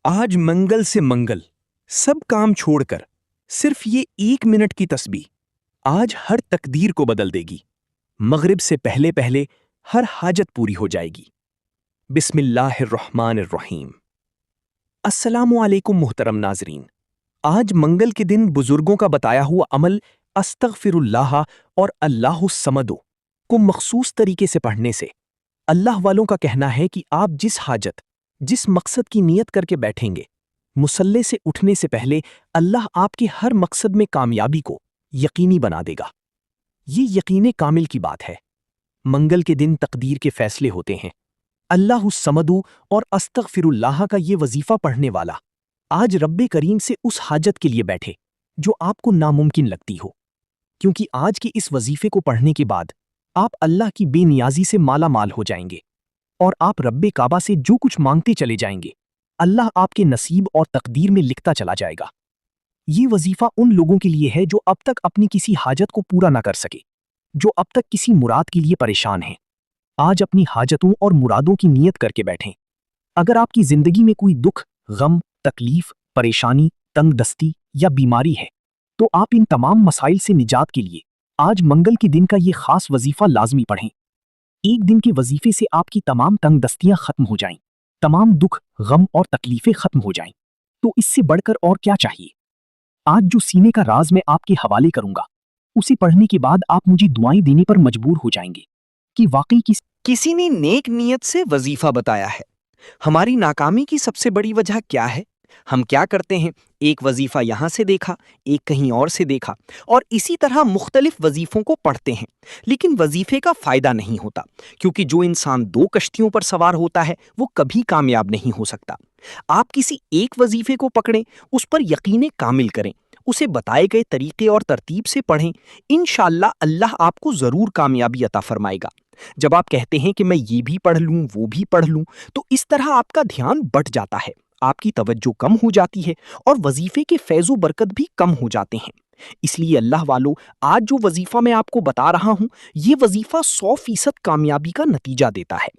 آج منگل سے منگل سب کام چھوڑ کر صرف یہ 1 منٹ کی تسبیح آج ہر تقدیر کو بدل دے گی۔ مغرب سے پہلے پہلے ہر حاجت پوری ہو جائے گی۔ بسم اللہ الرحمن الرحیم۔ السلام علیکم محترم ناظرین۔ آج منگل کے دن بزرگوں کا بتایا ہوا عمل استغفر اللہ اور اللہ الصمد کو مخصوص طریقے سے پڑھنے سے اللہ والوں کا کہنا ہے کہ آپ جس حاجت جس مقصد کی نیت کر کے بیٹھیں گے، مصلے سے اٹھنے سے پہلے اللہ آپ کے ہر مقصد میں کامیابی کو یقینی بنا دے گا۔ یہ یقین کامل کی بات ہے۔ منگل کے دن تقدیر کے فیصلے ہوتے ہیں۔ اللہ الصمد اور استغفر اللہ کا یہ وظیفہ پڑھنے والا آج رب کریم سے اس حاجت کے لیے بیٹھے جو آپ کو ناممکن لگتی ہو، کیونکہ آج کے اس وظیفے کو پڑھنے کے بعد آپ اللہ کی بے نیازی سے مالا مال ہو جائیں گے اور آپ رب کعبہ سے جو کچھ مانگتے چلے جائیں گے اللہ آپ کے نصیب اور تقدیر میں لکھتا چلا جائے گا۔ یہ وظیفہ ان لوگوں کے لیے ہے جو اب تک اپنی کسی حاجت کو پورا نہ کر سکے، جو اب تک کسی مراد کے لیے پریشان ہیں۔ آج اپنی حاجتوں اور مرادوں کی نیت کر کے بیٹھیں۔ اگر آپ کی زندگی میں کوئی دکھ، غم، تکلیف، پریشانی، تنگ دستی یا بیماری ہے تو آپ ان تمام مسائل سے نجات کے لیے آج منگل کے دن کا یہ خاص وظیفہ لازمی پڑھیں۔ ایک دن کے وظیفے سے آپ کی تمام تنگ دستیاں ختم ہو جائیں، تمام دکھ، غم اور تکلیفیں ختم ہو جائیں۔ تو اس سے بڑھ کر اور کیا چاہیے؟ آج جو سینے کا راز میں آپ کے حوالے کروں گا، اسے پڑھنے کے بعد آپ مجھے دعائیں دینے پر مجبور ہو جائیں گے کہ واقعی کسی نے نیک نیت سے وظیفہ بتایا ہے۔ ہماری ناکامی کی سب سے بڑی وجہ کیا ہے؟ ہم کیا کرتے ہیں؟ ایک وظیفہ یہاں سے دیکھا، ایک کہیں اور سے دیکھا، اور اسی طرح مختلف وظیفوں کو پڑھتے ہیں، لیکن وظیفے کا فائدہ نہیں ہوتا، کیونکہ جو انسان 2 کشتیوں پر سوار ہوتا ہے وہ کبھی کامیاب نہیں ہو سکتا۔ آپ کسی ایک وظیفے کو پکڑیں، اس پر یقین کامل کریں، اسے بتائے گئے طریقے اور ترتیب سے پڑھیں، انشاءاللہ اللہ آپ کو ضرور کامیابی عطا فرمائے گا۔ جب آپ کہتے ہیں کہ میں یہ بھی پڑھ لوں وہ بھی پڑھ لوں، تو اس طرح آپ کا دھیان بٹ جاتا ہے، آپ کی توجہ کم ہو جاتی ہے اور وظیفے کے فیض و برکت بھی کم ہو جاتے ہیں۔ اس لیے اللہ والو، آج جو وظیفہ میں آپ کو بتا رہا ہوں، یہ وظیفہ 100% کامیابی کا نتیجہ دیتا ہے۔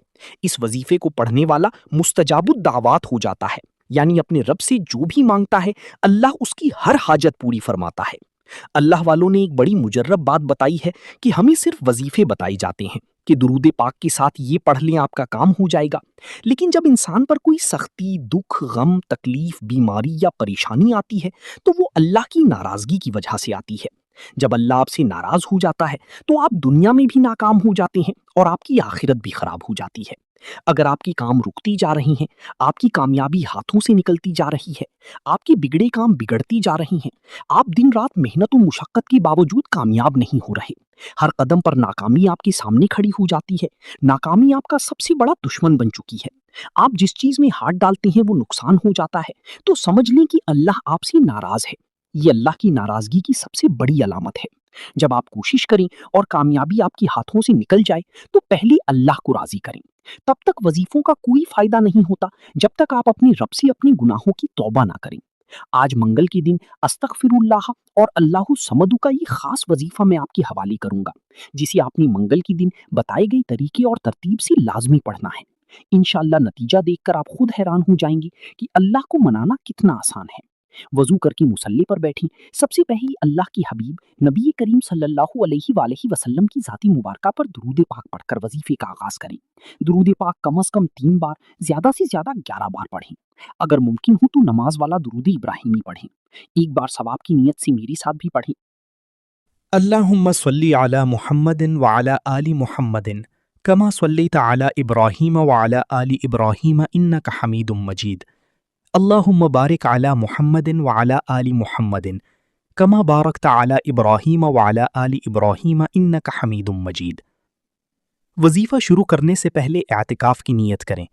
اس وظیفے کو پڑھنے والا مستجاب الدعوات ہو جاتا ہے، یعنی اپنے رب سے جو بھی مانگتا ہے اللہ اس کی ہر حاجت پوری فرماتا ہے۔ اللہ والوں نے ایک بڑی مجرب بات بتائی ہے کہ ہمیں صرف وظیفے بتائے جاتے ہیں کہ درود پاک کے ساتھ یہ پڑھ لیں آپ کا کام ہو جائے گا، لیکن جب انسان پر کوئی سختی، دکھ، غم، تکلیف، بیماری یا پریشانی آتی ہے تو وہ اللہ کی ناراضگی کی وجہ سے آتی ہے۔ جب اللہ آپ سے ناراض ہو جاتا ہے تو آپ دنیا میں بھی ناکام ہو جاتے ہیں اور آپ کی آخرت بھی خراب ہو جاتی ہے۔ اگر آپ کی کام رکتی جا رہی ہیں، آپ کی کامیابی ہاتھوں سے نکلتی جا رہی ہے، آپ کے بگڑے کام بگڑتی جا رہی ہیں، آپ دن رات محنت و مشقت کے باوجود کامیاب نہیں ہو رہے، ہر قدم پر ناکامی آپ کے سامنے کھڑی ہو جاتی ہے، ناکامی آپ کا سب سے بڑا دشمن بن چکی ہے، آپ جس چیز میں ہاتھ ڈالتے ہیں وہ نقصان ہو جاتا ہے، تو سمجھ لیں کہ اللہ آپ سے ناراض ہے۔ یہ اللہ کی ناراضگی کی سب سے بڑی علامت ہے۔ جب آپ کوشش کریں اور کامیابی آپ کے ہاتھوں سے نکل جائے تو پہلے اللہ کو راضی کریں۔ تب تک وظیفوں کا کوئی فائدہ نہیں ہوتا جب تک آپ اپنے رب سے اپنے گناہوں کی توبہ نہ کریں۔ آج منگل کے دن استغفر اللہ اور اللہ الصمد کا یہ خاص وظیفہ میں آپ کے حوالے کروں گا، جسے آپ نے منگل کے دن بتائے گئے طریقے اور ترتیب سے لازمی پڑھنا ہے۔ انشاءاللہ نتیجہ دیکھ کر آپ خود حیران ہو جائیں گے کہ اللہ کو منانا کتنا آسان ہے۔ وضو کر کے مصلی پر بیٹھیں، سب سے پہلے اللہ کی حبیب نبی کریم صلی اللہ علیہ وآلہ وسلم کی ذاتی مبارکہ پر درود پاک پڑھ کر وظیفے کا آغاز کریں۔ درود پاک کم از کم 3 بار، زیادہ سے زیادہ 11 بار پڑھیں۔ اگر ممکن ہو تو نماز والا درود ابراہیمی پڑھیں۔ ایک بار ثواب کی نیت سے میرے ساتھ بھی پڑھیں۔ اللہم صلی علی محمد وعلی آل محمد کما صلیت علی ابراہیم وعلی آل ابراہیم انک حمید مجید۔ اللہم بارک علی محمد وعلی آل محمد کما بارکت علی ابراہیم وعلی آل ابراہیم انک حمید مجید۔ وظیفہ شروع کرنے سے پہلے اعتکاف کی نیت کریں،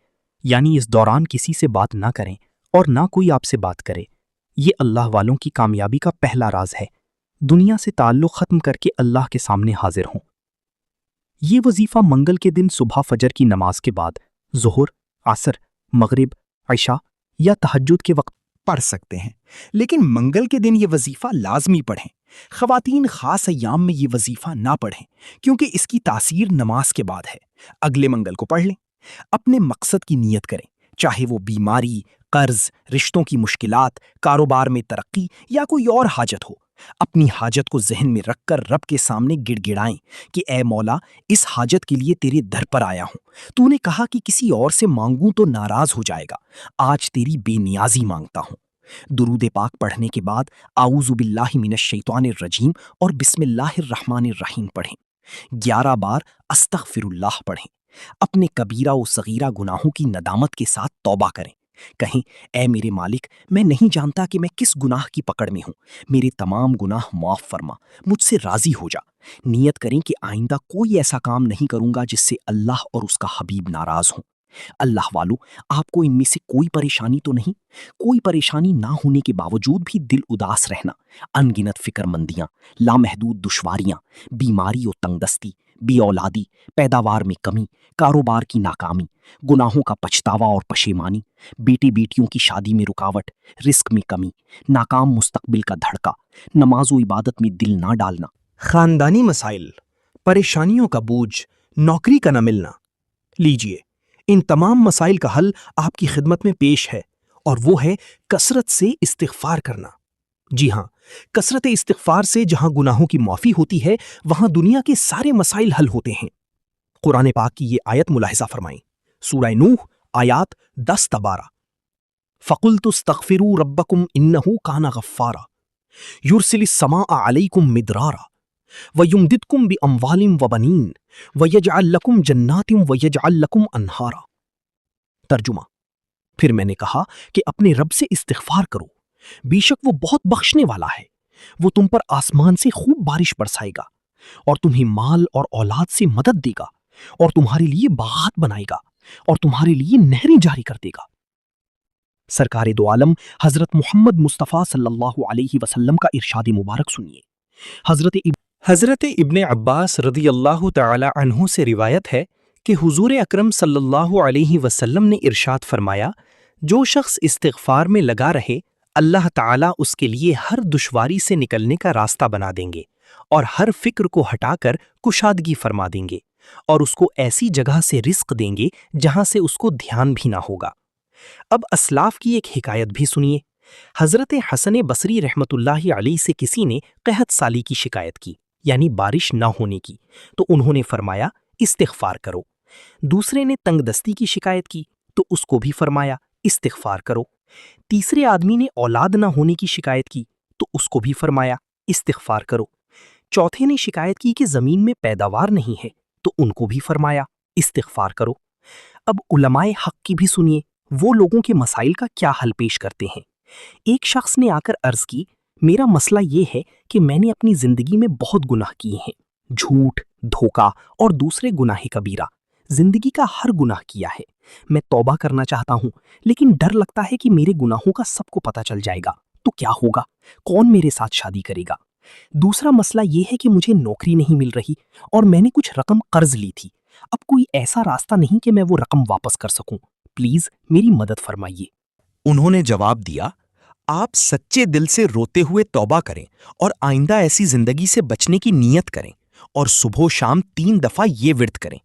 یعنی اس دوران کسی سے بات نہ کریں اور نہ کوئی آپ سے بات کرے۔ یہ اللہ والوں کی کامیابی کا پہلا راز ہے، دنیا سے تعلق ختم کر کے اللہ کے سامنے حاضر ہوں۔ یہ وظیفہ منگل کے دن صبح فجر کی نماز کے بعد، ظہر، عصر، مغرب، عشاء یا تہجد کے وقت پڑھ سکتے ہیں، لیکن منگل کے دن یہ وظیفہ لازمی پڑھیں۔ خواتین خاص ایام میں یہ وظیفہ نہ پڑھیں کیونکہ اس کی تاثیر نماز کے بعد ہے۔ اگلے منگل کو پڑھ لیں۔ اپنے مقصد کی نیت کریں، چاہے وہ بیماری، قرض، رشتوں کی مشکلات، کاروبار میں ترقی یا کوئی اور حاجت ہو، اپنی حاجت کو ذہن میں رکھ کر رب کے سامنے گڑ گڑائیں کہ اے مولا، اس حاجت کے لیے تیرے در پر آیا ہوں۔ تو نے کہا کہ کسی اور سے مانگوں تو ناراض ہو جائے گا، آج تیری بے نیازی مانگتا ہوں۔ درود پاک پڑھنے کے بعد اعوذ باللہ من الشیطان الرجیم اور بسم اللہ الرحمن الرحیم پڑھیں۔ 11 بار استغفر اللہ پڑھیں۔ اپنے کبیرہ و صغیرہ گناہوں کی ندامت کے ساتھ توبہ کریں۔ کہیں اے میرے مالک، میں نہیں جانتا کہ میں کس گناہ کی پکڑ میں ہوں، میرے تمام گناہ معاف فرما، مجھ سے راضی ہو جا۔ نیت کریں کہ آئندہ کوئی ایسا کام نہیں کروں گا جس سے اللہ اور اس کا حبیب ناراض ہوں۔ اللہ والو، آپ کو ان میں سے کوئی پریشانی تو نہیں؟ کوئی پریشانی نہ ہونے کے باوجود بھی دل اداس رہنا، ان گنت فکر مندیاں، لامحدود دشواریاں، بیماری و تنگ دستی، بے اولادی، پیداوار میں کمی، کاروبار کی ناکامی، گناہوں کا پچھتاوا اور پشیمانی، بیٹی بیٹیوں کی شادی میں رکاوٹ، رزق میں کمی، ناکام مستقبل کا دھڑکا، نماز و عبادت میں دل نہ ڈالنا، خاندانی مسائل، پریشانیوں کا بوجھ، نوکری کا نہ ملنا۔ لیجئے، ان تمام مسائل کا حل آپ کی خدمت میں پیش ہے، اور وہ ہے کثرت سے استغفار کرنا۔ جی ہاں، کثرت استغفار سے جہاں گناہوں کی معافی ہوتی ہے، وہاں دنیا کے سارے مسائل حل ہوتے ہیں۔ قرآن پاک کی یہ آیت ملاحظہ فرمائیں، سورہ نوح آیات 10 تا 12۔ فَقُلْتُ اسْتَغْفِرُوا رَبَّكُمْ إِنَّهُ كَانَ غَفَّارًا يُرْسِلِ السَّمَاءَ عَلَيْكُمْ مِدْرَارًا وَيُمْدِدْكُمْ بِأَمْوَالٍ وَبَنِينَ وَيَجْعَلْ لَكُمْ جَنَّاتٍ وَيَجْعَلْ لَكُمْ أَنْهَارًا۔ ترجمہ: پھر میں نے کہا کہ اپنے رب سے استغفار کرو، بے شک وہ بہت بخشنے والا ہے، وہ تم پر آسمان سے خوب بارش برسائے گا اور تمہیں مال اور اولاد سے مدد دے گا اور تمہارے لیے باغات بنائے گا اور تمہارے لیے نہریں جاری کر دے گا۔ سرکار دو عالم حضرت محمد مصطفیٰ صلی اللہ علیہ وسلم کا ارشاد مبارک سنیے۔ حضرت ابن عباس رضی اللہ تعالی عنہ سے روایت ہے کہ حضور اکرم صلی اللہ علیہ وسلم نے ارشاد فرمایا، جو شخص استغفار میں لگا رہے، اللہ تعالیٰ اس کے لیے ہر دشواری سے نکلنے کا راستہ بنا دیں گے اور ہر فکر کو ہٹا کر کشادگی فرما دیں گے، اور اس کو ایسی جگہ سے رزق دیں گے جہاں سے اس کو دھیان بھی نہ ہوگا۔ اب اسلاف کی ایک حکایت بھی سنیے۔ حضرت حسن بصری رحمت اللہ علیہ سے کسی نے قحط سالی کی شکایت کی، یعنی بارش نہ ہونے کی، تو انہوں نے فرمایا استغفار کرو۔ دوسرے نے تنگ دستی کی شکایت کی تو اس کو بھی فرمایا استغفار کرو۔ تیسرے آدمی نے اولاد نہ ہونے کی شکایت کی تو اس کو بھی فرمایا استغفار کرو۔ چوتھے نے شکایت کی کہ زمین میں پیداوار نہیں ہے تو ان کو بھی فرمایا استغفار کرو۔ اب علماء حق کی بھی سنیے، وہ لوگوں کے مسائل کا کیا حل پیش کرتے ہیں۔ ایک شخص نے آ کر عرض کی، میرا مسئلہ یہ ہے کہ میں نے اپنی زندگی میں بہت گناہ کیے ہیں، جھوٹ، دھوکہ اور دوسرے گناہ کبیرہ، زندگی کا ہر گناہ کیا ہے۔ میں توبہ کرنا چاہتا ہوں، لیکن ڈر لگتا ہے کہ میرے گناہوں کا سب کو پتہ چل جائے گا تو کیا ہوگا، کون میرے ساتھ شادی کرے گا۔ دوسرا مسئلہ یہ ہے کہ مجھے نوکری نہیں مل رہی اور میں نے کچھ رقم قرض لی تھی، اب کوئی ایسا راستہ نہیں کہ میں وہ رقم واپس کر سکوں، پلیز میری مدد فرمائیے۔ انہوں نے جواب دیا، آپ سچے دل سے روتے ہوئے توبہ کریں اور آئندہ ایسی زندگی سے بچنے کی نیت کریں، اور صبح و شام 3 دفعہ یہ ورد کریں،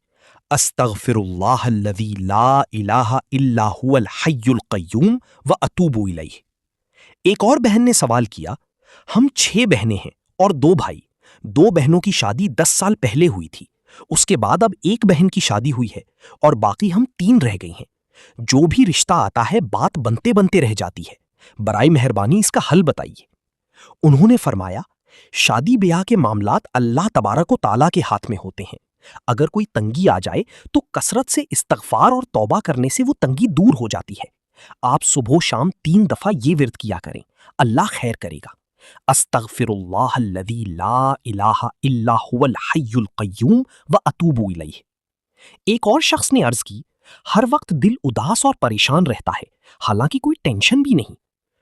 استغفر اللہ الذی لا الہ الا هو الحی القیوم واتوب الیہ۔ ایک اور بہن نے سوال کیا، ہم 6 بہنیں ہیں اور 2 بھائی، 2 بہنوں کی شادی 10 سال پہلے ہوئی تھی، اس کے بعد اب ایک بہن کی شادی ہوئی ہے اور باقی ہم 3 رہ گئی ہیں۔ جو بھی رشتہ آتا ہے بات بنتے بنتے رہ جاتی ہے، برائے مہربانی اس کا حل بتائیے۔ انہوں نے فرمایا، شادی بیاہ کے معاملات اللہ تبارک و تعالیٰ کے ہاتھ میں ہوتے ہیں، اگر کوئی تنگی آ جائے تو کثرت سے استغفار اور توبہ کرنے سے وہ تنگی دور ہو جاتی ہے۔ آپ صبح و شام 3 دفعہ یہ ورد کیا کریں، اللہ خیر کرے گا۔ استغفر اللہ الذی لا الہ الا هو الحی القیوم واتوب الیہ۔ ایک اور شخص نے عرض کی، ہر وقت دل اداس اور پریشان رہتا ہے، حالانکہ کوئی ٹینشن بھی نہیں۔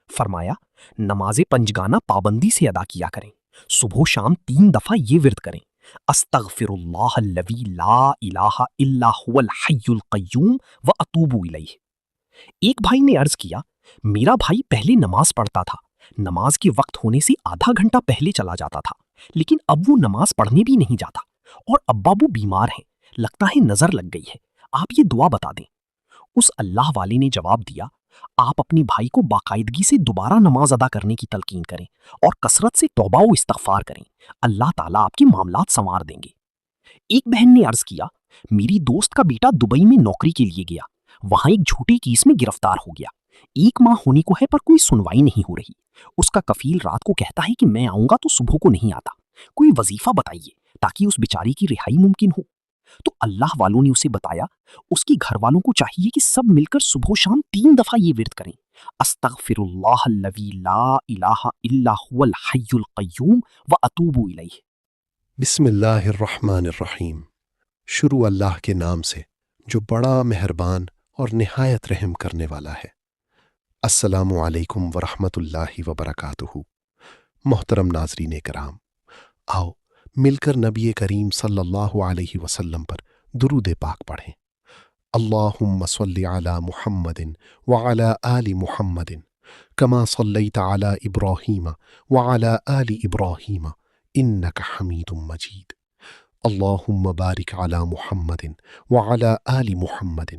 فرمایا، نماز پنجگانہ پابندی سے ادا کیا کریں، صبح و شام 3 دفعہ یہ ورد کریں، استغفر اللہ الذی لا الہ الا هو الحی القیوم واتوب الیہ۔ ایک بھائی نے عرض کیا، میرا بھائی پہلے نماز پڑھتا تھا، نماز کے وقت ہونے سے آدھا گھنٹہ پہلے چلا جاتا تھا، لیکن اب وہ نماز پڑھنے بھی نہیں جاتا، اور ابا ابو بیمار ہیں، لگتا ہے نظر لگ گئی ہے، آپ یہ دعا بتا دیں۔ اس اللہ والے نے جواب دیا، آپ اپنے بھائی کو باقاعدگی سے دوبارہ نماز ادا کرنے کی تلقین کریں اور کثرت سے توبہ و استغفار کریں۔ اللہ تعالیٰ آپ کے معاملات سنوار دیں گے۔ ایک بہن نے عرض کیا، میری دوست کا بیٹا دبئی میں نوکری کے لیے گیا، وہاں ایک جھوٹی کیس میں گرفتار ہو گیا۔ 1 ماہ ہونے کو ہے پر کوئی سنوائی نہیں ہو رہی۔ اس کا کفیل رات کو کہتا ہے کہ میں آؤں گا تو صبح کو نہیں آتا، کوئی وظیفہ بتائیے تاکہ اس بیچاری کی رہائی ممکن ہو۔ تو اللہ والوں نے اسے بتایا اس کی گھر والوں کو چاہیے کہ سب مل کر صبح و شام 3 دفعہ یہ ورد کریں، استغفر اللہ الذی لا الہ الا هو الحی القیوم واتوب الیہ۔ بسم اللہ الرحمن الرحیم۔ شروع اللہ کے نام سے جو بڑا مہربان اور نہایت رحم کرنے والا ہے۔ السلام علیکم ورحمۃ اللہ وبرکاتہ۔ محترم ناظرین کرام، آؤ مل کر نبی کریم صلی اللہ علیہ وسلم پر درود پاک پڑھیں۔ اللہم صلی علی محمد وعلی آل محمد کما صلیت علی ابراہیم وعلی آل ابراہیم انک حمید مجید۔ اللہم بارک علی محمد وعلی آل محمد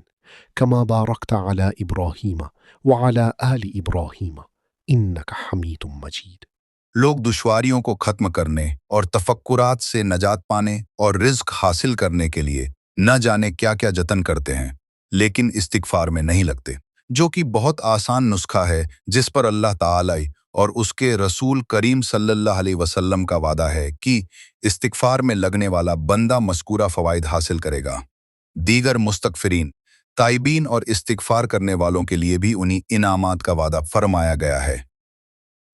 کما بارکت علی ابراہیم وعلی آل ابراہیم انک حمید مجید۔ لوگ دشواریوں کو ختم کرنے اور تفکرات سے نجات پانے اور رزق حاصل کرنے کے لیے نہ جانے کیا کیا جتن کرتے ہیں، لیکن استغفار میں نہیں لگتے، جو کہ بہت آسان نسخہ ہے جس پر اللہ تعالی اور اس کے رسول کریم صلی اللہ علیہ وسلم کا وعدہ ہے کہ استغفار میں لگنے والا بندہ مذکورہ فوائد حاصل کرے گا۔ دیگر مستغفرین، تائبین اور استغفار کرنے والوں کے لیے بھی انہی انعامات کا وعدہ فرمایا گیا ہے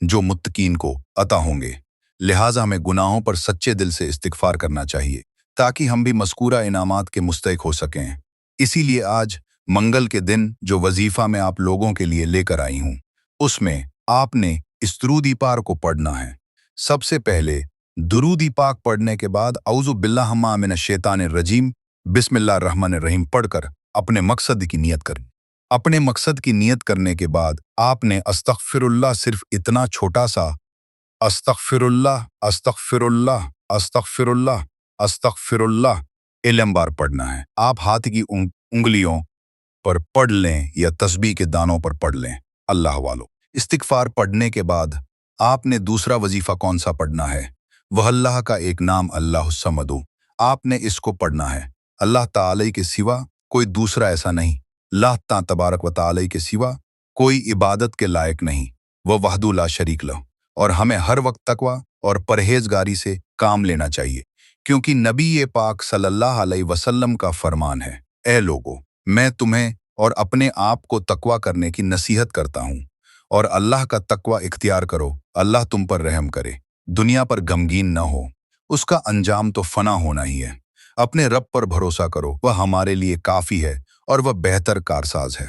جو متقین کو عطا ہوں گے۔ لہٰذا ہمیں گناہوں پر سچے دل سے استغفار کرنا چاہیے تاکہ ہم بھی مذکورہ انعامات کے مستحق ہو سکیں۔ اسی لیے آج منگل کے دن جو وظیفہ میں آپ لوگوں کے لیے لے کر آئی ہوں، اس میں آپ نے اس درودی پاک کو پڑھنا ہے۔ سب سے پہلے درودی پاک پڑھنے کے بعد اعوذ باللہ من الشیطان الرجیم بسم اللہ الرحمن الرحیم پڑھ کر اپنے مقصد کی نیت کریں۔ اپنے مقصد کی نیت کرنے کے بعد آپ نے استغفر اللہ صرف اتنا چھوٹا سا استغفر اللہ استغفر اللہ استغفر اللہ استغفر اللہ علم بار پڑھنا ہے۔ آپ ہاتھ کی انگلیوں پر پڑھ لیں یا تسبیح کے دانوں پر پڑھ لیں۔ اللہ والو، استغفار پڑھنے کے بعد آپ نے دوسرا وظیفہ کون سا پڑھنا ہے؟ وہ اللہ کا ایک نام اللہ الصمد۔ آپ نے اس کو پڑھنا ہے۔ اللہ تعالی کے سوا کوئی دوسرا ایسا نہیں، اللہ تبارک و تعالی کے سوا کوئی عبادت کے لائق نہیں، وہ وحدہ لا شریک لہ۔ اور ہمیں ہر وقت تقوی اور پرہیزگاری سے کام لینا چاہیے، کیونکہ نبی پاک صلی اللہ علیہ وسلم کا فرمان ہے، اے لوگو، میں تمہیں اور اپنے آپ کو تقوی کرنے کی نصیحت کرتا ہوں، اور اللہ کا تقوی اختیار کرو، اللہ تم پر رحم کرے، دنیا پر غمگین نہ ہو، اس کا انجام تو فنا ہونا ہی ہے۔ اپنے رب پر بھروسہ کرو، وہ ہمارے لیے کافی ہے اور وہ بہتر کارساز ہے۔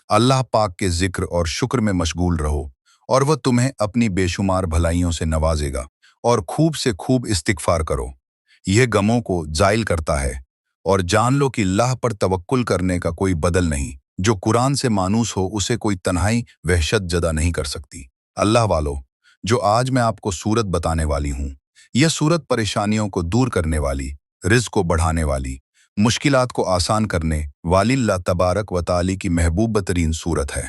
اللہ پاک کے ذکر اور شکر میں مشغول رہو اور وہ تمہیں اپنی بے شمار بھلائیوں سے نوازے گا، اور خوب سے خوب استغفار کرو، یہ غموں کو زائل کرتا ہے۔ اور جان لو کہ اللہ پر توکل کرنے کا کوئی بدل نہیں، جو قرآن سے مانوس ہو اسے کوئی تنہائی وحشت زدہ نہیں کر سکتی۔ اللہ والو، جو آج میں آپ کو صورت بتانے والی ہوں، یہ صورت پریشانیوں کو دور کرنے والی، رزق کو بڑھانے والی، مشکلات کو آسان کرنے والی اللہ تبارک و تعالی کی محبوب ترین صورت ہے۔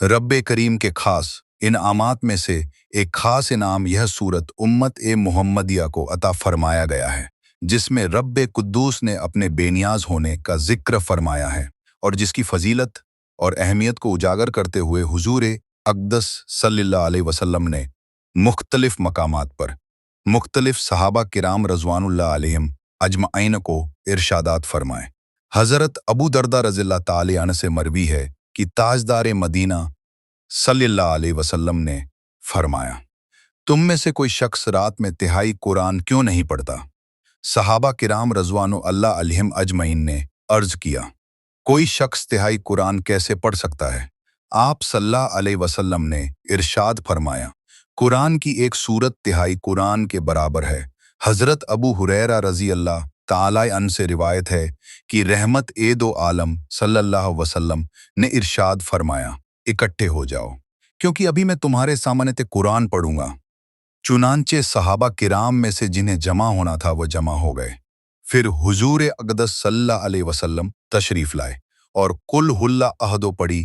رب کریم کے خاص انعامات میں سے ایک خاص انعام یہ صورت امت محمدیہ کو عطا فرمایا گیا ہے، جس میں رب قدوس نے اپنے بے نیاز ہونے کا ذکر فرمایا ہے، اور جس کی فضیلت اور اہمیت کو اجاگر کرتے ہوئے حضور اقدس صلی اللہ علیہ وسلم نے مختلف مقامات پر مختلف صحابہ کرام رضوان اللہ علیہم اجمعین کو ارشادات فرمائے۔ حضرت ابو دردہ رضی اللہ تعالی عنہ سے مروی ہے کہ تاجدار مدینہ صلی اللہ علیہ وسلم نے فرمایا، تم میں سے کوئی شخص رات میں تہائی قرآن کیوں نہیں پڑھتا؟ صحابہ کرام رضوان اللہ علیہم اجمعین نے عرض کیا، کوئی شخص تہائی قرآن کیسے پڑھ سکتا ہے؟ آپ صلی اللہ علیہ وسلم نے ارشاد فرمایا، قرآن کی ایک سورت تہائی قرآن کے برابر ہے۔ حضرت ابو ہریرہ رضی اللہ تعالی عنہ سے روایت ہے کہ رحمت دو عالم صلی اللہ علیہ وسلم نے ارشاد فرمایا، اکٹھے ہو جاؤ، کیونکہ ابھی میں تمہارے سامنے قرآن پڑھوں گا۔ چنانچہ صحابہ کرام میں سے جنہیں جمع ہونا تھا وہ جمع ہو گئے۔ پھر حضور اقدس صلی اللہ علیہ وسلم تشریف لائے اور قل ہو اللہ احد پڑھی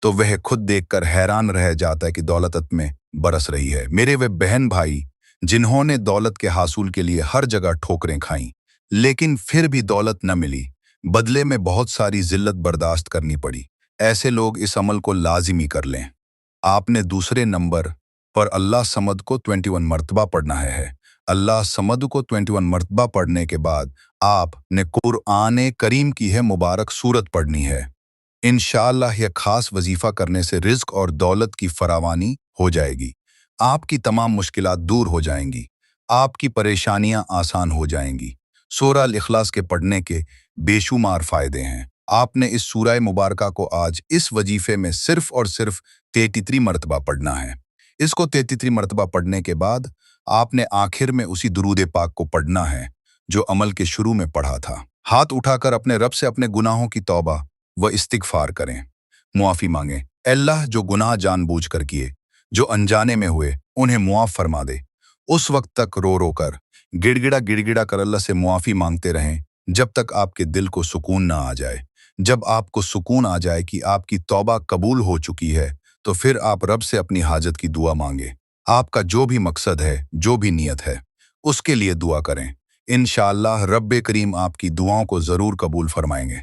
تو وہ خود دیکھ کر حیران رہ جاتا ہے کہ دولت میں برس رہی ہے۔ میرے وہ بہن بھائی جنہوں نے دولت کے حاصل کے لیے ہر جگہ ٹھوکریں کھائیں لیکن پھر بھی دولت نہ ملی، بدلے میں بہت ساری ذلت برداشت کرنی پڑی، ایسے لوگ اس عمل کو لازمی کر لیں۔ آپ نے دوسرے نمبر پر اللہ صمد کو 21 مرتبہ پڑھنا ہے۔ اللہ صمد کو 21 مرتبہ پڑھنے کے بعد آپ نے قرآن کریم کی ہے مبارک سورت پڑھنی ہے۔ انشاءاللہ یہ خاص وظیفہ کرنے سے رزق اور دولت کی فراوانی ہو جائے گی، آپ کی تمام مشکلات دور ہو جائیں گی، آپ کی پریشانیاں آسان ہو جائیں گی۔ سورہ الاخلاص کے پڑھنے کے بے شمار فائدے ہیں۔ آپ نے اس سورہ مبارکہ کو آج اس وظیفے میں صرف اور صرف 33 مرتبہ پڑھنا ہے۔ اس کو 33 مرتبہ پڑھنے کے بعد آپ نے آخر میں اسی درود پاک کو پڑھنا ہے جو عمل کے شروع میں پڑھا تھا۔ ہاتھ اٹھا کر اپنے رب سے اپنے گناہوں کی توبہ و استغفار کریں، معافی مانگیں۔ اے اللہ، جو گناہ جان بوجھ کر کیے، جو انجانے میں ہوئے، انہیں معاف فرما دے۔ اس وقت تک رو رو کر گڑ گڑا کر اللہ سے معافی مانگتے رہیں جب تک آپ کے دل کو سکون نہ آ جائے۔ جب آپ کو سکون آ جائے کہ آپ کی توبہ قبول ہو چکی ہے تو پھر آپ رب سے اپنی حاجت کی دعا مانگیں۔ آپ کا جو بھی مقصد ہے، جو بھی نیت ہے، اس کے لیے دعا کریں۔ انشاءاللہ رب کریم آپ کی دعاؤں کو ضرور قبول فرمائیں گے۔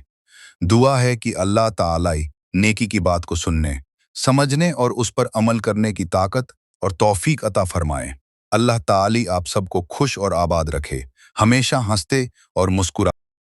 دعا ہے کہ اللہ تعالی نیکی کی بات کو سننے، سمجھنے اور اس پر عمل کرنے کی طاقت اور توفیق عطا فرمائیں۔ اللہ تعالی آپ سب کو خوش اور آباد رکھے، ہمیشہ ہنستے اور مسکراتے